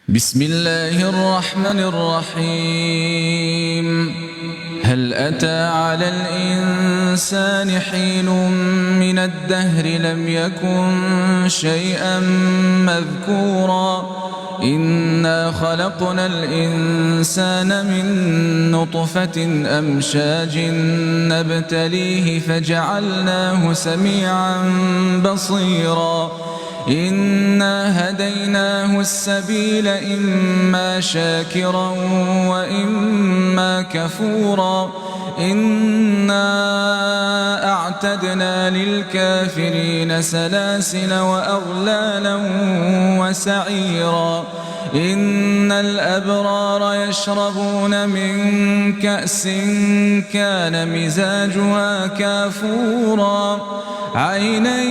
بسم الله الرحمن الرحيم. هل أتى على الإنسان حين من الدهر لم يكن شيئا مذكورا إنا خلقنا الإنسان من نطفة أمشاج نبتليه فجعلناه سميعا بصيرا إنا هديناه السبيل إما شاكرا وإما كفورا إنا أعتدنا للكافرين سلاسل وأغلالا وسعيرا إن الأبرار يشربون من كأس كان مزاجها كافورا عينا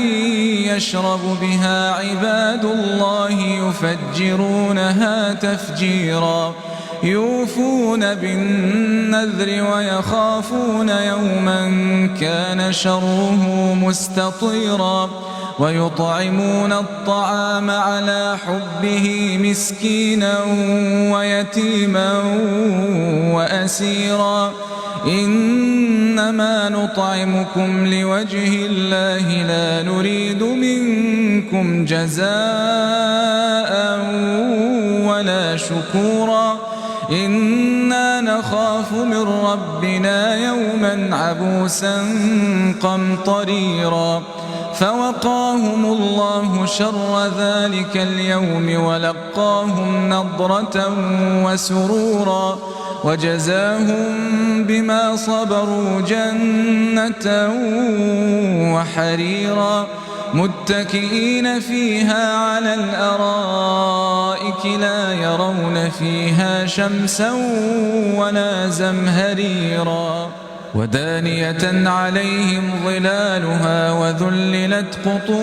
يشرب بها عباد الله يفجرونها تفجيرا يوفون بالنذر ويخافون يوما كان شره مستطيرا ويطعمون الطعام على حبه مسكينا ويتيما وأسيرا إنما نطعمكم لوجه الله لا نريد منكم جزاء ولا شكورا إنا نخاف من ربنا يوما عبوسا قمطريرا فوقاهم الله شر ذلك اليوم ولقاهم نضرة وسرورا وجزاهم بما صبروا جنة وحريرا متكئين فيها على الأرائك لا يرون فيها شمسا ولا زمهريرا ودانية عليهم ظلالها وذللت قطوفها